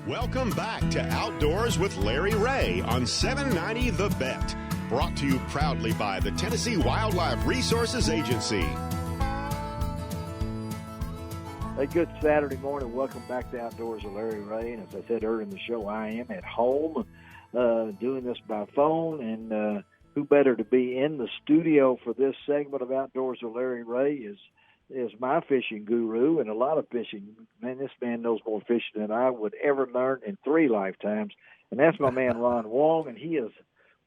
Welcome back to Outdoors with Larry Ray on 790 The Bet. Brought to you proudly by the Tennessee Wildlife Resources Agency. A good Saturday morning. Welcome back to Outdoors with Larry Ray. And as I said earlier in the show, I am at home doing this by phone. And who better to be in the studio for this segment of Outdoors with Larry Ray is my fishing guru, and a lot of fishing. Man, this man knows more fishing than I would ever learn in 3 lifetimes. And that's my man, Ron Wong. And he has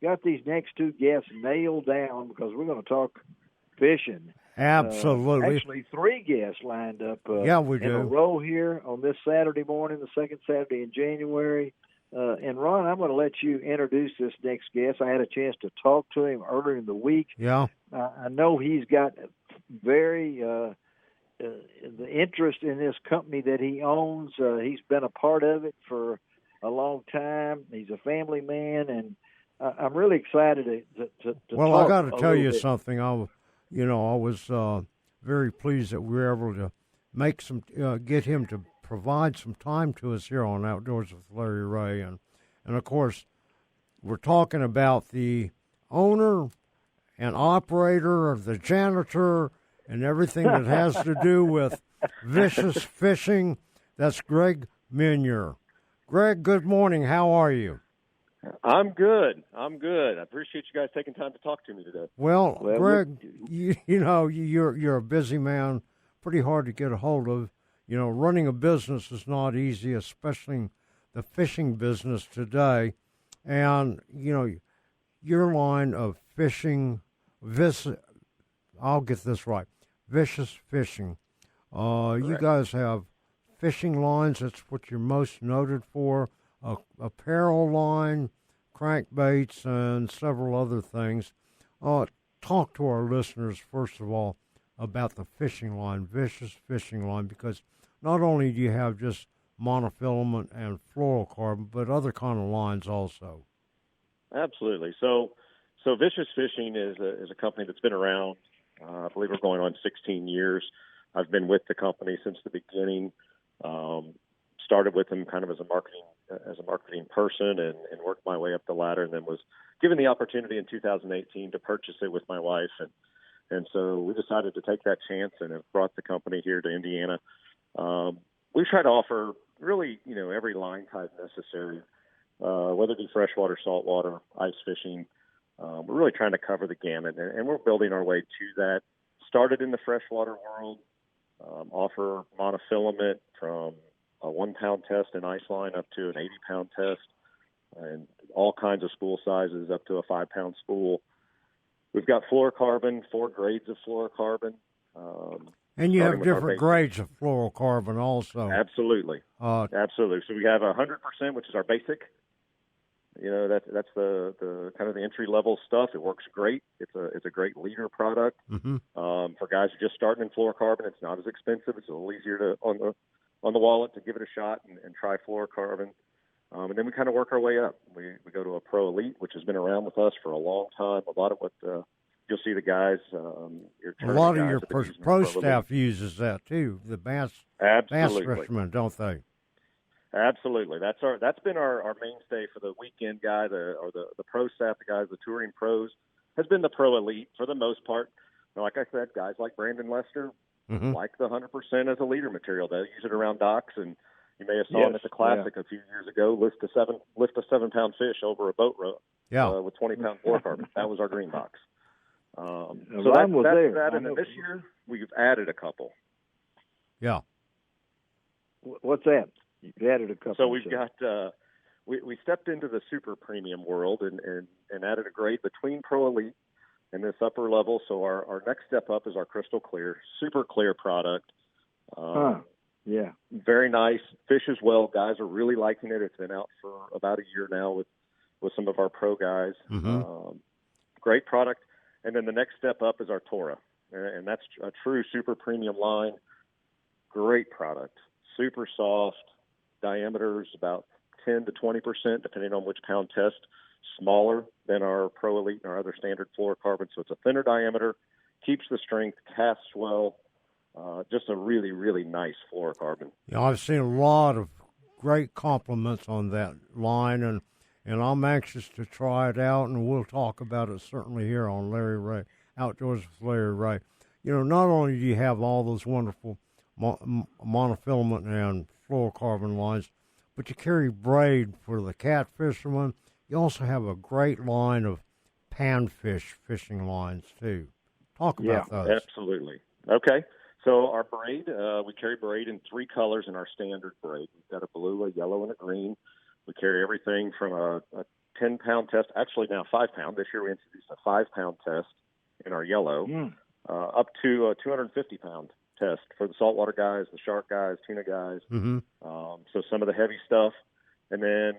got these next 2 guests nailed down because we're going to talk fishing. Absolutely. Actually, 3 guests lined up we in a row here on this Saturday morning, the second Saturday in January. And, Ron, I'm going to let you introduce this next guest. I had a chance to talk to him earlier in the week. Yeah. I know he's got very the interest in this company that he owns. He's been a part of it for a long time. He's a family man, and I'm really excited to well, talk I got to tell you bit. something. I was very pleased that we were able to make get him to provide some time to us here on Outdoors with Larry Ray, and of course, we're talking about the owner and operator of the janitor and everything that has to do with vicious fishing. That's Greg Meunier. Greg, good morning. How are you? I'm good. I appreciate you guys taking time to talk to me today. Well Greg, you're a busy man, pretty hard to get a hold of. You know, running a business is not easy, especially the fishing business today. And, your line of fishing, I'll get this right, vicious fishing. You guys have fishing lines. That's what you're most noted for. Apparel line, crankbaits, and several other things. Talk to our listeners, first of all, about the fishing line, vicious fishing line, because not only do you have just monofilament and fluorocarbon, but other kind of lines also. Absolutely. So Vicious Fishing is a company that's been around. I believe we're going on 16 years. I've been with the company since the beginning. Started with them kind of as a marketing person, and worked my way up the ladder, and then was given the opportunity in 2018 to purchase it with my wife, and so we decided to take that chance and have brought the company here to Indiana. We try to offer really, every line type necessary, whether it be freshwater, saltwater, ice fishing. We're really trying to cover the gamut, and we're building our way to that. Started in the freshwater world, offer monofilament from a 1-pound test in ice line up to an 80-pound test, and all kinds of spool sizes up to a 5-pound spool. We've got fluorocarbon, 4 grades of fluorocarbon. And you have different grades of fluorocarbon also. Absolutely. Absolutely. So we have 100%, which is our basic. That's the kind of the entry level stuff. It works great. It's a great leader product. Mm-hmm. For guys who are just starting in fluorocarbon, it's not as expensive. It's a little easier to on the wallet to give it a shot and try fluorocarbon. And then we kind of work our way up. We go to a Pro Elite, which has been around with us for a long time. A lot of what you'll see the guys. A lot of your pro staff uses that too. The bass fishermen, don't they? Absolutely. That's been our mainstay for the weekend guy, the pro staff, the guys, the touring pros, has been the Pro Elite for the most part. Like I said, guys like Brandon Lester like the 100% as a leader material. They use it around docks, and you may have saw him at the Classic a few years ago lift a 7-pound fish over a boat rope with 20-pound fluorocarbon. That was our green box. So that's that. And then this year we've added a couple. Yeah. What's that? You've added a couple. So we've got we stepped into the super premium world and added a grade between Pro Elite and this upper level. So our next step up is our crystal clear, super clear product. Yeah. Very nice. Fishes well. Guys are really liking it. It's been out for about a year now with some of our pro guys. Mm-hmm. Great product. And then the next step up is our Tora. And that's a true super premium line. Great product. Super soft. Diameters about 10 to 20%, depending on which pound test. Smaller than our Pro Elite and our other standard fluorocarbon. So it's a thinner diameter. Keeps the strength. Casts well. Just a really, really nice fluorocarbon. I've seen a lot of great compliments on that line, and I'm anxious to try it out, and we'll talk about it certainly here on Larry Ray, Outdoors with Larry Ray. Not only do you have all those wonderful monofilament and fluorocarbon lines, but you carry braid for the catfisherman. You also have a great line of panfish fishing lines, too. Talk about those. Absolutely. Okay. So our braid, we carry braid in 3 colors in our standard braid. We've got a blue, a yellow, and a green. We carry everything from a 10-pound test, actually now 5-pound. This year we introduced a 5-pound test in our yellow, up to a 250-pound test for the saltwater guys, the shark guys, tuna guys. Mm-hmm. So some of the heavy stuff. And then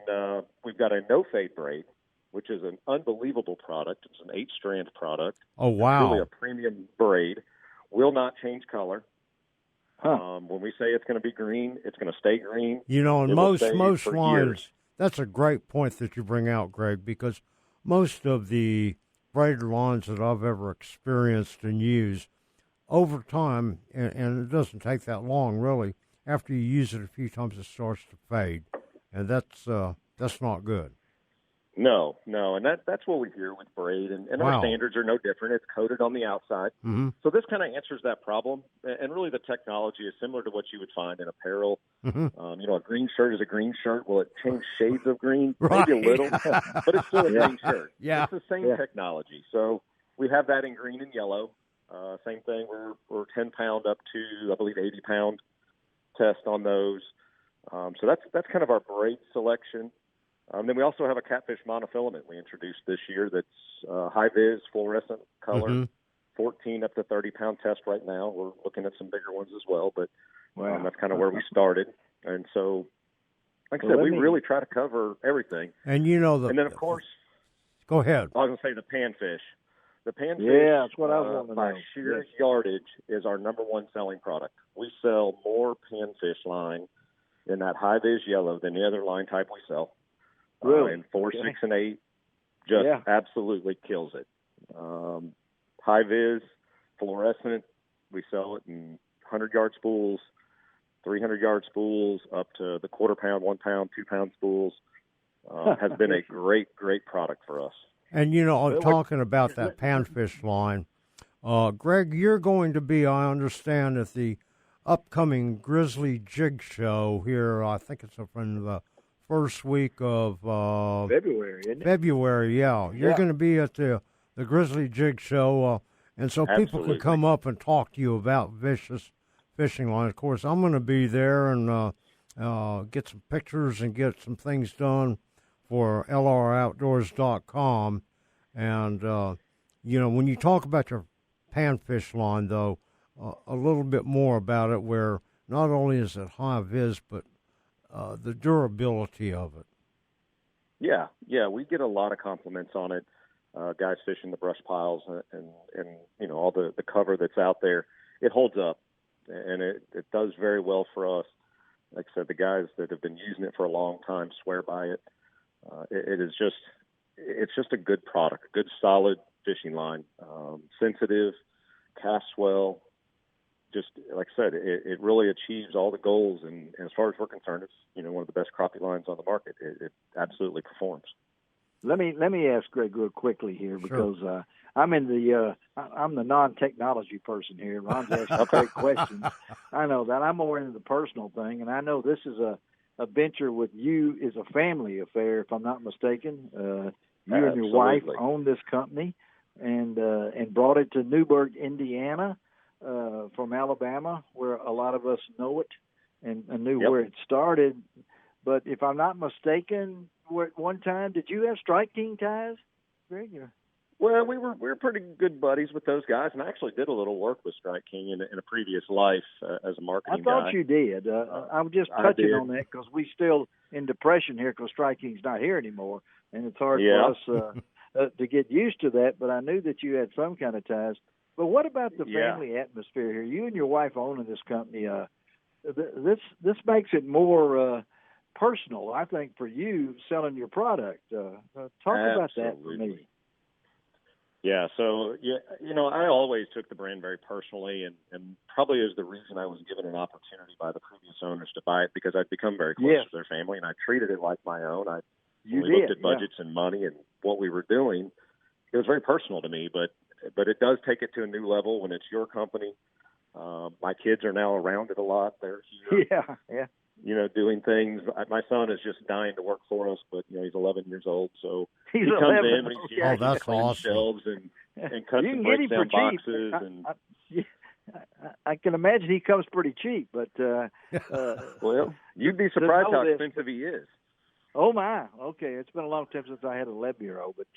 we've got a no-fade braid, which is an unbelievable product. It's an 8-strand product. Oh, wow. It's really a premium braid. Will not change color. When we say it's going to be green, it's going to stay green. And most lines, that's a great point that you bring out, Greg, because most of the braided lines that I've ever experienced and used over time, and it doesn't take that long, really, after you use it a few times, it starts to fade, and that's not good. No, and that's what we hear with braid, and our standards are no different. It's coated on the outside. Mm-hmm. So this kind of answers that problem, and really the technology is similar to what you would find in apparel. Mm-hmm. A green shirt is a green shirt. Will it change shades of green? Right. Maybe a little, but it's still a green shirt. Yeah. It's the same technology. So we have that in green and yellow. Same thing. We're 10-pound up to, I believe, 80-pound test on those. So that's kind of our braid selection. Then we also have a Catfish Monofilament we introduced this year that's high-vis, fluorescent color, 14 up to 30-pound test right now. We're looking at some bigger ones as well, but that's kind of where we started. And so, like I said, we really try to cover everything. And and then, of course, go ahead. I was going to say the panfish. The panfish, that's what I was wanting to by know. sheer yardage, is our number one selling product. We sell more panfish line in that high-vis yellow than the other line type we sell. Really? And 4, 6, and 8 just absolutely kills it. High vis, fluorescent, we sell it in 100-yard spools, 300-yard spools, up to the 1/4 pound, 1 pound, 2 pound spools. Has been a great product for us. And, talking about that panfish line, Greg, you're going to be, I understand, at the upcoming Grizzly Jig Show here. I think it's in the first week of February, isn't it? February, yeah. You're going to be at the Grizzly Jig Show, and so people can come up and talk to you about vicious fishing line. Of course, I'm going to be there and get some pictures and get some things done for lroutdoors.com. And, when you talk about your panfish line, though, a little bit more about it, where not only is it high vis, but the durability of it. Yeah, we get a lot of compliments on it. Guys fishing the brush piles and all the cover that's out there. It holds up, and it does very well for us. Like I said, the guys that have been using it for a long time swear by it. It's just a good product, a good solid fishing line, sensitive, casts well. Just like I said, it really achieves all the goals, and as far as we're concerned, it's one of the best crappie lines on the market. It absolutely performs. Let me ask Greg real quickly here, because I'm the non-technology person here. Ron's asking great questions. I know that. I'm more into the personal thing, and I know this is a venture with you is a family affair, if I'm not mistaken. You and your wife own this company, and brought it to Newburgh, Indiana. From Alabama, where a lot of us know it and knew where it started. But if I'm not mistaken, at one time, did you have Strike King ties, Greg? Well, we were pretty good buddies with those guys, and I actually did a little work with Strike King in a previous life as a marketing guy. I thought you did. I'm just touching on that because we still in depression here because Strike King's not here anymore, and it's hard for us to get used to that. But I knew that you had some kind of ties. But what about the family atmosphere here? You and your wife owning this company, this makes it more personal, I think, for you selling your product. Talk about that for me. Yeah, so I always took the brand very personally, and probably is the reason I was given an opportunity by the previous owners to buy it, because I'd become very close to their family, and I treated it like my own. I looked at budgets and money and what we were doing. It was very personal to me, but it does take it to a new level when it's your company. My kids are now around it a lot. They're here. Doing things. My son is just dying to work for us, but he's 11 years old, so he comes 11. In and he's that's cleans awesome. shelves and cuts and breaks down boxes. I can imagine he comes pretty cheap, but well, you'd be surprised how expensive he is. Oh my! Okay, it's been a long time since I had a lead bureau, but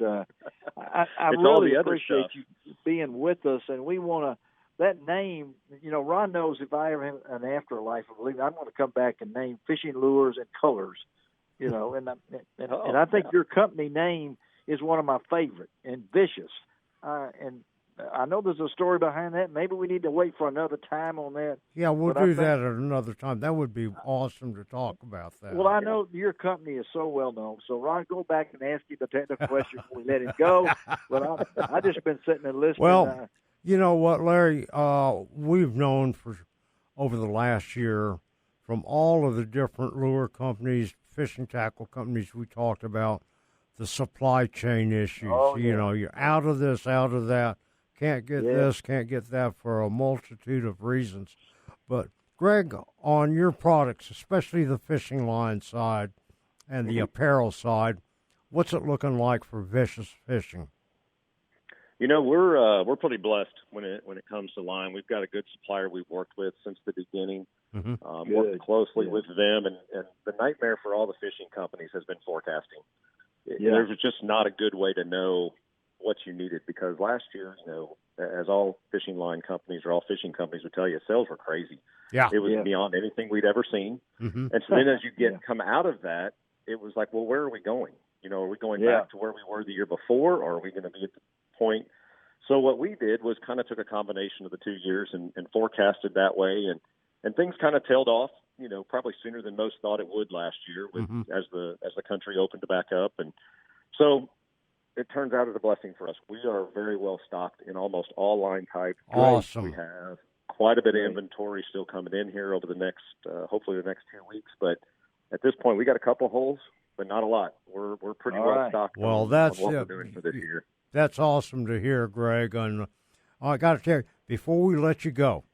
I really appreciate you being with us, and we want to. That name, Ron knows if I ever have an afterlife, I believe I'm going to come back and name fishing lures and colors, and I think your company name is one of my favorite, and Vicious. And I know there's a story behind that. Maybe we need to wait for another time on that. Yeah, we'll do that at another time. That would be awesome to talk about that. Well, I know your company is so well known. So, Ron, go back and ask you the technical question before we let it go. But I just been sitting and listening. Well, you know what, Larry? We've known for over the last year from all of the different lure companies, fishing tackle companies we talked about, the supply chain issues. Oh, yeah. You're out of this, out of that. Can't get this, can't get that for a multitude of reasons. But, Greg, on your products, especially the fishing line side and the apparel side, what's it looking like for Vicious Fishing? We're pretty blessed when it comes to line. We've got a good supplier we've worked with since the beginning. Working closely with them, and the nightmare for all the fishing companies has been forecasting. There's just not a good way to know what you needed, because last year, as all fishing line companies or all fishing companies would tell you, sales were crazy. Yeah, it was beyond anything we'd ever seen. And so then as you come out of that, it was like, well, where are we going? Are we going back to where we were the year before, or are we going to be at the point? So what we did was kind of took a combination of the 2 years and forecasted that way, and things kind of tailed off, probably sooner than most thought it would last year as the country opened back up. And so it turns out it's a blessing for us. We are very well stocked in almost all line types. Awesome. We have quite a bit of inventory still coming in here over the next, hopefully the next 2 weeks. But at this point, we got a couple holes, but not a lot. We're pretty well stocked. Well, that's what we're doing for this year. That's awesome to hear, Greg. And I got to tell you, before we let you go,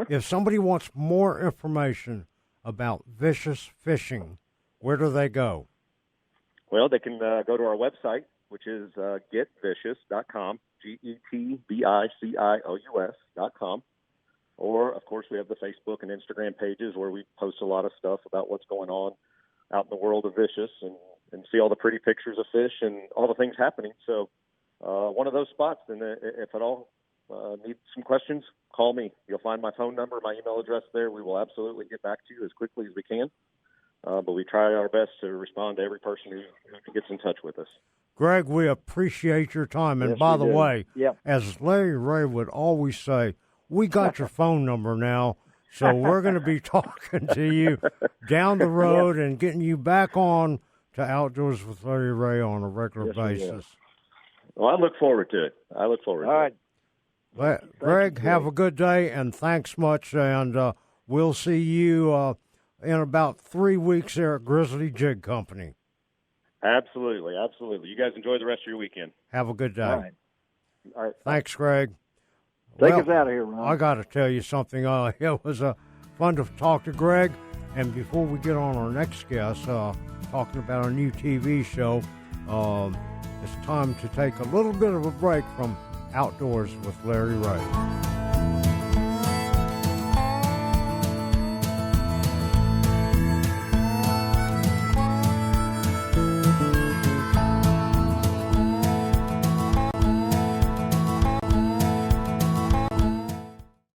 if somebody wants more information about Vicious Fishing, where do they go? Well, they can go to our website, which is getvicious.com, GETBICIOUS.com. Or, of course, we have the Facebook and Instagram pages where we post a lot of stuff about what's going on out in the world of Vicious, and see all the pretty pictures of fish and all the things happening. So one of those spots, and if at all need some questions, call me. You'll find my phone number, my email address there. We will absolutely get back to you as quickly as we can. But we try our best to respond to every person who gets in touch with us. Greg, we appreciate your time. And by the way, as Larry Ray would always say, we got your phone number now, so we're going to be talking to you down the road and getting you back on to Outdoors with Larry Ray on a regular basis. Well, I look forward to it. All right. Greg, have a good day, and thanks much. And we'll see you in about 3 weeks there at Grizzly Jig Company. Absolutely. You guys enjoy the rest of your weekend. Have a good day. All right. Thanks, Greg. Take us out of here, Ron. I got to tell you something. It was fun to talk to Greg. And before we get on our next guest, talking about a new TV show, it's time to take a little bit of a break from Outdoors with Larry Ray.